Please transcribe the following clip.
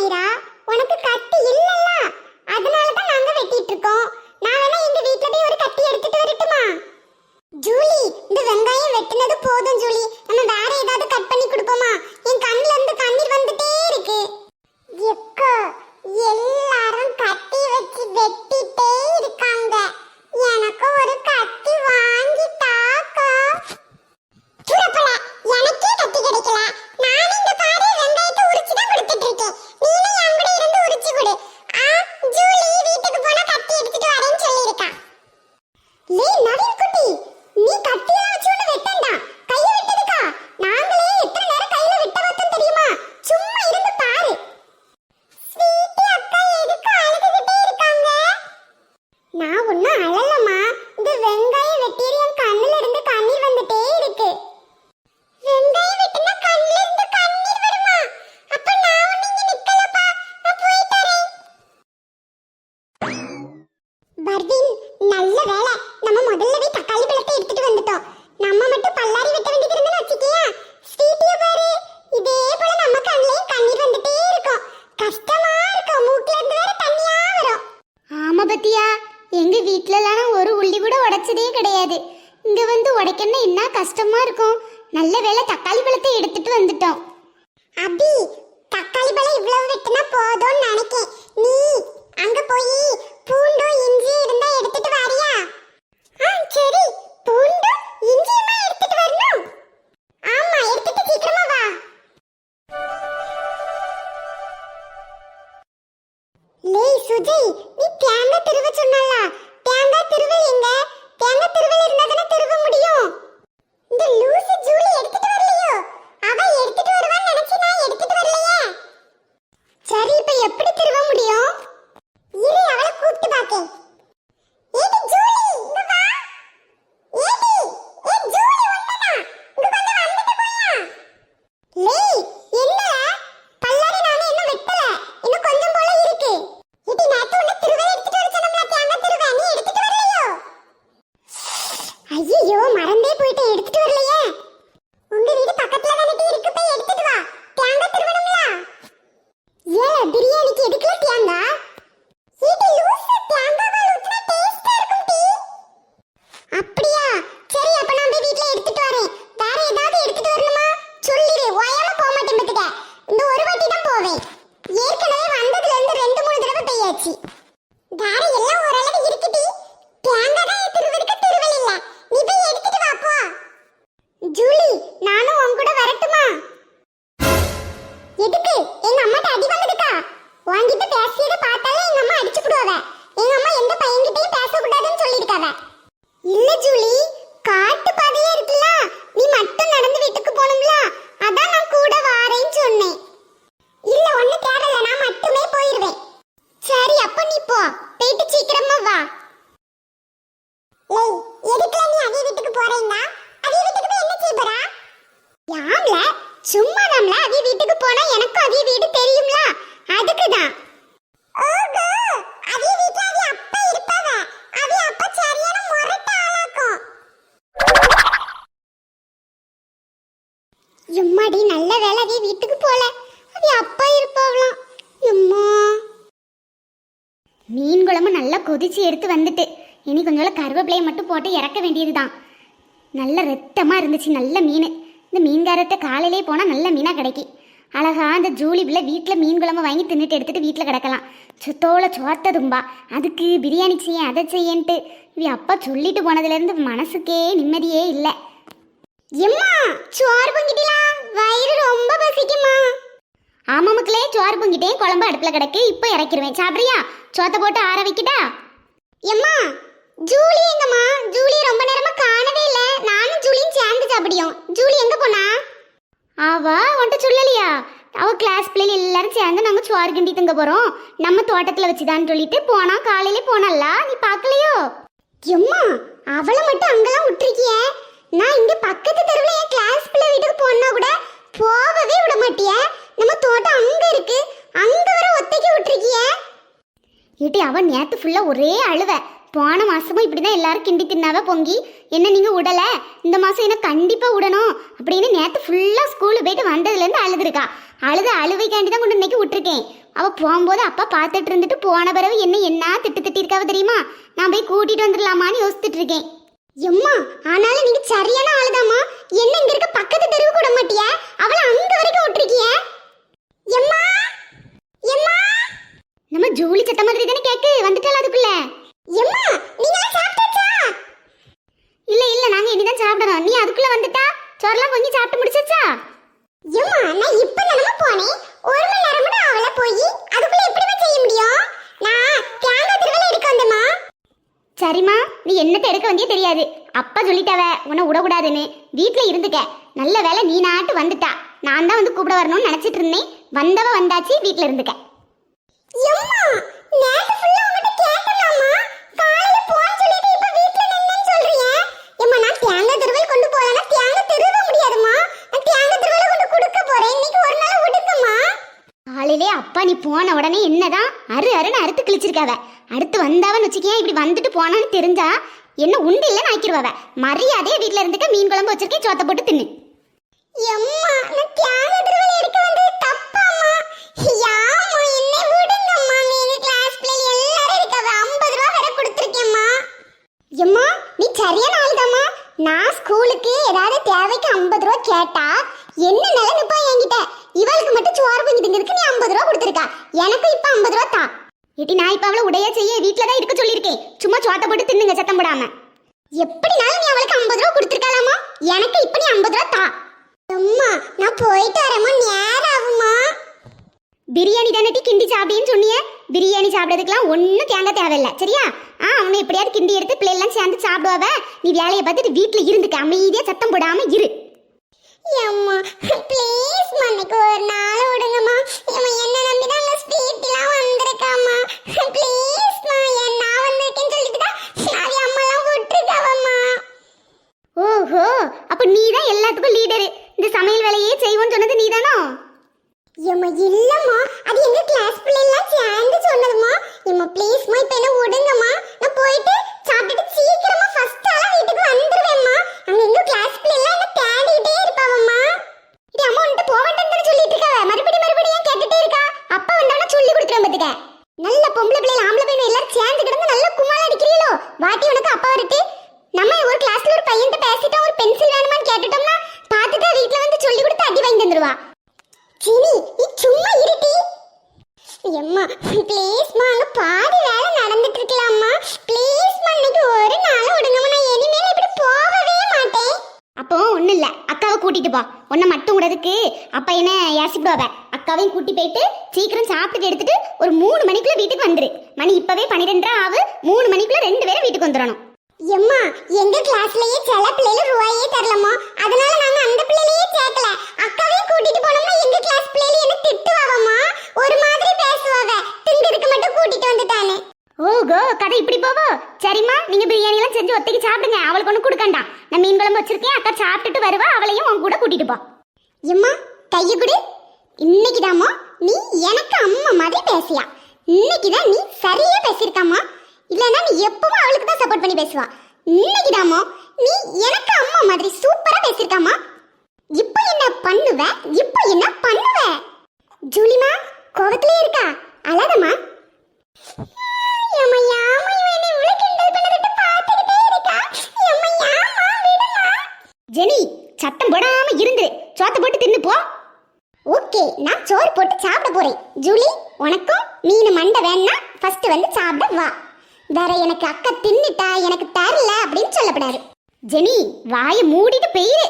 மீரா, உனக்கு கத்தி இல்லல்ல, அதனால தான் நாங்க வெட்டிட்டு இருக்கோம். நான் வேணா எங்க வீட்ல போய் ஒரு கத்தி எடுத்துட்டு வரட்டுமா? ஜூலி, இந்த வெங்காயம் வெட்டினது போதும் ஜூலி, நம்ம வேற ஏதாவது கட் பண்ணி கொடுப்போமா? என் கண்ணுல இருந்து கண்ணீர் வந்துட்டே இருக்கு. எக்கோ, எல்லாரும் கத்தி வச்சு வெட்டிட்டே இருக்காங்க. எனக்கு ஒரு கத்தி வாங்கி தாக்கா. புறப்பட, எனக்கே கத்தி கிடைக்கல. நான் இந்த பாரு வெங்காயத்தை உரிச்சு தான் கொடுத்துட்டு இருக்கேன். நீனும் என் கூட இருந்து உரிச்சு கொடு. ஜூலி வீட்டுக்கு போனா கத்தி எடுத்துட்டு வரேன்னு சொல்லியிருக்கா. லே நவீன் குட்டி, நீ கத்தியெல்லாம் வச்சு ஒண்ணு வெட்டண்டா, கையை வெட்டதுக்கா. நாங்களே எத்தனை நேரம் கையில வெட்ட பார்த்தோம் தெரியுமா? சும்மா இருந்து பாரு. ஸ்வீட்டி அக்கா எதுக்கு அழுதுகிட்டே இருக்காங்க? நான் ஒன்னும் அழலம்மா, இந்த வெங்காயம் வெட்டியது என் கண்ணுல இருந்து கண்ணீர் வந்துட்டே இருக்கு. வெங்காயம் வெட்டினா கண்ணுல இருந்து கண்ணீர் வருமா? அப்ப நான் ஒண்ணு இங்க நிக்கலப்பா, நான் போய் தரேன். பர்வீன், நல்ல வேளை நம்ம முதல்ல போய் தக்காளி பழத்தை எடுத்துட்டு வந்துட்டோம். நம்ம மட்டும் பல்லாரி வெட்ட வேண்டியது இருந்துன்னு வச்சுக்கியா. ஸ்வீட்டிய பாரு, இதே போல நம்ம கண்ணுலயும் கண்ணீர் வந்துட்டே இருக்கும். கஷ்டமா இருக்கும், மூக்குல இருந்து வேற தண்ணியா வரும். ஆமா பத்தியா, எங்க வீட்லலாம் ஒரு உள்ளி கூட உடைச்சதே கிடையாது. இங்க வந்து உடைக்கணும் என்ன கஷ்டமா இருக்கும். நல்ல வேளை தக்காளி பழத்தை எடுத்துட்டு வந்துட்டோம். அபி, தக்காளி பழம் இவ்வளவு வெட்டினா போதும்னு நினைக்கேன். நீ அங்க போய் பூண்டும் இஞ்சியும் இருந்தா எடுத்துட்டு வாரியா? சரி, பூண்டும் இஞ்சியுமா எடுத்துட்டு வரணும்? ஆமா, எடுத்துட்டு சீக்கிரமா வா. லேய் சுஜய், நீ தேங்காய் திருவ சொன்னல, தேங்காய் திருவல் எங்க? தேங்காய் திருவல் இருந்தா தானே திருவ முடியும். இந்த லூசு ஜூலி எடுத்துட்டு வரலையோ? அவ எடுத்துட்டு வருவான்னு நினைச்சு நான் எடுத்துட்டு வரலையே. சரி, இப்ப எப்படி திருவ முடியும்? இரு, அவளை கூப்பிட்டு பாக்கேன். ஏடி ஜூலி, இங்க வா. ஏடி, ஏ ஜூலி ஒண்ணனா, இங்க கொஞ்சம் வந்துட்டு போயா. லேய், என்ன பல்லாரி நானே இன்னும் வெட்டல, இன்னும் கொஞ்சம் போல இருக்கு. ஏடி, நேத்து உன்னை திருவல் எடுத்துட்டு வர சொன்னோம்ல, தேங்காய் திருவ, நீ எடுத்துட்டு வரலையோ? ஐயோ, மறந்தே போயிட்டேன், எடுத்துட்டு வரலையே. உங்க வீடு பக்கத்துல தானே இருக்கு, போய் எடுத்துட்டு வா. தேங்காய் திருவணும்ல. ஏ, பிரியாணிக்கு எதுக்குல தேங்காய்? இது லூசு, தேங்காய் ஊத்துனா டேஸ்டா இருக்கும் டீ. அப்படியா? சரி, அப்ப நான் போய் வீட்ல எடுத்துட்டு வரேன். வேற ஏதாவது எடுத்துட்டு வரணுமா சொல்லிடு, ஓயாம போக மாட்டேன் பத்துக்க. இந்த ஒரு வாட்டி தான் போவேன். ஏற்கனவே வந்ததுல இருந்து 2-3 தடவை பெய்யாச்சு. வேற எல்லாம் ஓரளவு இருக்கு டீ. தேங்காய் தான் திருவதுக்கு திருவல் இல்ல. நீ போய் எடுத்துட்டு வா போ. ஜூலி, நானும் உன் கூட வரட்டுமா? எதுக்கு? எங்க அம்மாட்ட அடி வாங்குதுக்கா. வாங்கிட்டு பேசியத பார்த்தாலே எங்க அம்மா அடிச்சு போடுவாங்க. எங்க அம்மா எந்த பையன்கிட்டயும் பேசக்கூடாதுன்னு சொல்லிருக்காங்க. இல்ல ஜூலி, காட்டு பாதையா இருக்குல்ல, நீ மட்டும் நடந்து வீட்டுக்கு போகணும்ல, அதான் நான் கூட வாரேன்னு சொன்னேன். இல்ல, ஒண்ணு தேடல, நான் மட்டுமே போயிருவேன். சரி, அப்ப நீ போ, போயிட்டு சீக்கிரமா வா. லேய், எதுக்குல நீ அவி வீட்டுக்கு போறேன்னா? அவி வீட்டுக்கு போய் என்ன செய்ய போறா? யாம்ல, சும்மா நம்மள அவி வீட்டுக்கு போனா எனக்கும் அவி வீடு தெரியும்ல, அதுக்குதான். ஓகோ, அவி வீட்ல அவி அப்பா இருப்பாவ. அவி அப்பா சரியான முரட்ட ஆளாக்கும். எம்மாடி, நல்ல வேளை அவி வீட்டுக்கு போல, அவி அப்பா இருப்பாவலாம். எம்மா, மீன் குழம்பு நல்லா கொதிச்சு எடுத்து வந்துட்டு இனி கொஞ்சம் கருவேப்பிலையை மட்டும் போட்டு இறக்க வேண்டியதுதான். நல்ல ரத்தமாக இருந்துச்சு, நல்ல மீன். இந்த மீன்காரத்தை காலையிலே போனால் நல்ல மீனாக கிடைக்கும். அழகா அந்த ஜூலி பிள்ளை வீட்டில் மீன் குழம்பு வாங்கி தின்னுட்டு எடுத்துகிட்டு வீட்டில் கிடக்கலாம். தோலை சோத்ததும்பா, அதுக்கு பிரியாணி செய்ய அதை செய்யன்ட்டு அப்பா சொல்லிட்டு போனதுலேருந்து மனசுக்கே நிம்மதியே இல்லை. எம்மா, சோறு பொங்கிட்டீங்களா? வயிறு ரொம்ப பசிக்குமா? ஆமா மக்களே, சோறு பொங்கிட்டேன், குழம்பு அடுப்பில் கிடக்கு, இப்போ இறக்கிடுவேன். சாப்பிட்றியா? சோத்தை போட்டு ஆற வைக்கிட்டா? எம்மா, ஜூலி எங்கம்மா? ஜூலி ரொம்ப நேரமா காணவே இல்ல. நானும் ஜூலியும் சேர்ந்து சாப்பிடியோம். ஜூலி எங்க போனா? அவ உன்கிட்ட சொல்லலையா? அவ கிளாஸ் பிள்ளைகள் எல்லாரும் சேர்ந்து நாங்க சோறு கிண்டி தங்க போறோம், நம்ம தோட்டத்துல வச்சுதான்னு சொல்லிட்டு போனா. காலையில போனல்ல, நீ பாக்கலையோ? எம்மா, அவளை மட்டும் அங்கெல்லாம் விட்டுருக்கிய. நான் இங்க பக்கத்து தெருவுல என் கிளாஸ் பிள்ளை வீட்டுக்கு போனா கூட போகவே விட மாட்டிய. நம்ம தோட்டம் அங்க இருக்கு, அங்க வர ஒத்தைக்கு விட்டுருக்கிய. ஏட்டி, அவன் நேத்து ஃபுல்லா ஒரே அழுவ. போன மாசமும் இப்படிதான் எல்லாரும் கிண்டி தின்னாவ பொங்கி. என்ன நீங்க விடல, இந்த மாசம் என்ன கண்டிப்பா விடணும் அப்படின்னு நேத்து ஃபுல்லா ஸ்கூலு போயிட்டு வந்ததுல இருந்து அழுதுருக்கா. அழுவைக்காண்டி தான் கொண்டு இன்னைக்கு விட்டுருக்கேன். அவ போகும்போது அப்பா பார்த்துட்டு இருந்துட்டு போன பிறகு என்ன திட்டு திட்டிருக்காவ தெரியுமா? நான் போய் கூட்டிட்டு வந்துடலாமான்னு யோசிச்சுட்டு இருக்கேன். எம்மா ஆனாலும் நீங்க சரியான ஆளுதாம்மா. என்ன இங்க இருக்க பக்கத்து தெருவு கூட மாட்டியா? அவளை அங்க வரைக்கும் விட்டுருக்கிய. எம்மா எம்மா நம்ம ஜூலி சத்த மாதிரி தானே கேக்கு வந்துட்டால அதுக்குள்ள. எம்மா நீங்க சாப்பிட்டாச்சா? இல்ல நாங்க இனிதான் சாப்பிடணும். நீ அதுக்குள்ள வந்துட்டா சோறெல்லாம் கொஞ்சம் சாப்பிட்டு முடிச்சாச்சா? எம்மா நான் இப்ப தானமா போனேன். ஒரு மணி நேரம் கூட அவளை போய் அதுக்குள்ள எப்படிமா செய்ய முடியும்? நான் தேங்காய் திருவலை எடுக்க வந்தேம்மா. சரிம்மா, நீ என்னத்தை எடுக்க வந்தியே தெரியாது. அப்பா சொல்லிட்டாவ உன்னை விடக்கூடாதுன்னு. வீட்டுல இருந்துக்க. நல்ல வேலை நீ நாட்டு வந்துட்டா. நான் தான் வந்து கூப்பிட வரணும்னு நினைச்சிட்டு இருந்தேன். வந்தவ வந்தாச்சு, வீட்டுல இருந்துக்க. எம்மா நேத்து ஃபுல்லா உன்கிட்ட கேட்டலாமா? காலையில போன் சொல்லிட்டு இப்ப வீட்ல நின்னேன்னு சொல்றியே. எம்மா நான் தேங்காய் திருவல் கொண்டு போறேன்னா தேங்காய் திருவ முடியாதுமா. நான் தேங்காய் திருவல கொண்டு கொடுக்க போறேன். இன்னைக்கு ஒரு நாள் விடுங்கம்மா. காலையிலே அப்பா நீ போன உடனே என்னதான் அருன்னு அறுத்து கிழிச்சிருக்காவ. அடுத்து வந்தாவன்னு வச்சுக்கேன். இப்படி வந்துட்டு போனான்னு தெரிஞ்சா என்ன உண்டு இல்லைன்னு ஆக்கிடுவாவ. மரியாதையே வீட்டுல இருந்துக்க. மீன் குழம்பு வச்சிருக்கேன், சோத்த போட்டு தின்னு. எம்மா நான் தேங்காய் திருவல் எடுக்க வந்தது தப்பாம்மா. யாம்மா என்னை விடுங்கம்மா. நீங்க கிளாஸ் பிள்ளைங்க எல்லாரும் இருக்காவ. 50 ரூபாய் வரை கொடுத்துருக்கேம்மா. எம்மா நீ சரியான ஆளுதாம்மா. நான் ஸ்கூலுக்கு ஏதாவது தேவைக்கு 50 ரூபாய் கேட்டா என்ன நிலைமைப்பா என்கிட்ட? இவளுக்கு மட்டும் சோறு பொங்கி திங்கிறதுக்கு நீ 50 ரூபாய் கொடுத்துருக்கா. எனக்கும் இப்ப 50 ரூபாய் தா. ஏட்டி நான் இப்ப அவளை உடைய செய்ய வீட்டுல தான் இருக்க சொல்லியிருக்கேன். சும்மா சோத்த போட்டு தின்னுங்க சத்தம் போடாம. எப்படினாலும் நீ அவளுக்கு 50 ரூபாய் கொடுத்துருக்கலாமா? எனக்கு இப்ப நீ 50 ரூபாய் தா. அம்மா நான் போயிட்டு வரேம்மா. நேரம் ஆகுமா? பிரியாணி தானே கிண்டி சாப்பிடுன்னு சொன்னியே. பிரியாணி சாப்பிடறதுக்குலாம் ஒன்றும் தேங்காய் தேவையில்லை சரியா? அவனை எப்படியாவது கிண்டி எடுத்து பிள்ளைலாம் சேர்ந்து சாப்பிடுவாவ. நீ வேலையை பார்த்துட்டு வீட்டுல இருந்துக்க. அமைதியா சத்தம் போடாம இரு. அம்மா ப்ளீஸ் மன்னிக்கு ஒரு நாள் விடுங்கம்மா. அம்மா என்ன நம்பி தான் அங்க ஸ்வீட்லாம் வந்திருக்காம்மா. ப்ளீஸ்மா நான் வந்திருக்கேன்னு சொல்லிட்டு தான் அது அம்மாலாம் விட்டுருக்காவம்மா. ஓஹோ, அப்ப நீ தான் எல்லாத்துக்கும் லீடரு. இந்த சமையல் வேலையே செய்வோன்னு சொன்னது நீதானோ? அம்மா இல்லம்மா, அது எங்க கிளாஸ் பிள்ளைலாம் சேர்ந்து சொன்னதுமா. அம்மா ப்ளீஸ்மா இப்போ என்ன விடுங்கம்மா. நான் போயிட்டு சாப்பிட்டுட்டு சீக்கிரமா ஃபர்ஸ்ட் ஆளா வீட்டுக்கு வந்துருவேம்மா. அங்க எங்க கிளாஸ் பிள்ளைலாம் என்ன தேடிட்டே இருப்பாவம்மா. இது அம்மா வந்துட்டு போவேண்டன்னு சொல்லிட்டு இருக்காவ. மறுபடியும் ஏன் கேட்டுட்டே இருக்கா? அப்பா வந்தானா சொல்லி கொடுத்துறேன் பாத்துக்க. நல்ல பொம்பளை பிள்ளைல ஆம்பளை பையன் எல்லாரும் சேர்ந்து கிடந்து நல்ல குமால அடிக்கிறீங்களோ. வாட்டி உனக்கு அப்பா வரட்டு. நம்ம ஒரு கிளாஸ்ல ஒரு பையன்கிட்ட பேசிட்டோம், ஒரு பென்சில் வேணுமான்னு கேட்டுட்டோம்னா பார்த்துட்டு வீட்டுல வந்து சொல்லி கொடுத்து அடி வாங்கி தந்துருவா. சினி நீ சும்மா இருட்டி. அம்மா ப்ளீஸ்மா அங்க பாதி வேலை நடந்துட்டு இருக்கலாம்மா. ப்ளீஸ்மா இன்னைக்கு ஒரு நாள் விடுங்கம்மா. நான் இனிமேல் இப்படி போகவே மாட்டேன். அப்போ ஒன்றும் இல்லை, அக்காவை கூட்டிட்டு போ. உன்னை மட்டும் விடுறதுக்கு அப்பா என்ன யாசிப்படுவாவ. அக்காவையும் கூட்டி போயிட்டு சீக்கிரம் சாப்பிட்டு எடுத்துட்டு ஒரு 3 மணிக்குள்ள வீட்டுக்கு வந்துரு. மணி இப்பவே 12:30 ஆகு. 3 மணிக்குள்ள 2 பேரும் வீட்டுக்கு வந்துடணும். எம்மா எங்க கிளாஸ்லயே சில பிள்ளைல ரூபாயே தரலமா. அதனால நாங்க அந்த பிள்ளைலயே சேர்க்கல. அக்காவையும் கூட்டிட்டு போனோம்னா எங்க கிளாஸ் பிள்ளைல என்ன திட்டுவாவம்மா. ஒரு மாதிரி பேசுவாங்க. திங்கிறதுக்கு மட்டும் கூட்டிட்டு வந்துட்டானே. ஓகோ, கதை இப்படி போவோ. சரிம்மா, நீங்க பிரியாணி எல்லாம் செஞ்சு ஒத்தைக்கு சாப்பிடுங்க. அவளுக்கு ஒண்ணு கொடுக்கண்டாம். நான் மீன் குழம்பு வச்சிருக்கேன். அக்கா சாப்பிட்டுட்டு வருவா. அவளையும் உன் கூட கூட்டிட்டு போ. எம்மா கைய குடு. இன்னைக்குதாம்மா நீ எனக்கு அம்மா மாதிரி பேசியா. இன்னைக்குதான் நீ சரியா பேசிருக்காமா. இல்லன்னா நீ எப்பவும் அவளுக்கு தான் சப்போர்ட் பண்ணி பேசுவா. இன்னைக்குதாம்மா நீ எனக்கு அம்மா மாதிரி சூப்பரா பேசிருக்காமா. இப்போ என்ன பண்ணுவ? இப்போ என்ன பண்ணுவ? ஜூலிமா கோவத்திலே இருக்கா? அழகமா அம்மா யாமா இவனை இவ்வளவு கிண்டல் பண்ணறத பாத்துக்கிட்டே இருக்கா. அம்மா யாமா விடுமா. ஜெனி சத்தம் போடாம இருந்துரு. சோத்த போட்டு தின்னு போ. ஓகே நான் சோறு போட்டு சாப்பிட போறேன். ஜூலி உனக்கும் மீன் மண்டை வேணா ஃபர்ஸ்ட் வந்து சாப்பிட வா. வேற எனக்கு அக்கா தின்னுட்டா எனக்கு தரல அப்படின்னு சொல்லப்படாது. ஜெனி வாயை மூடிட்டு போயிரு.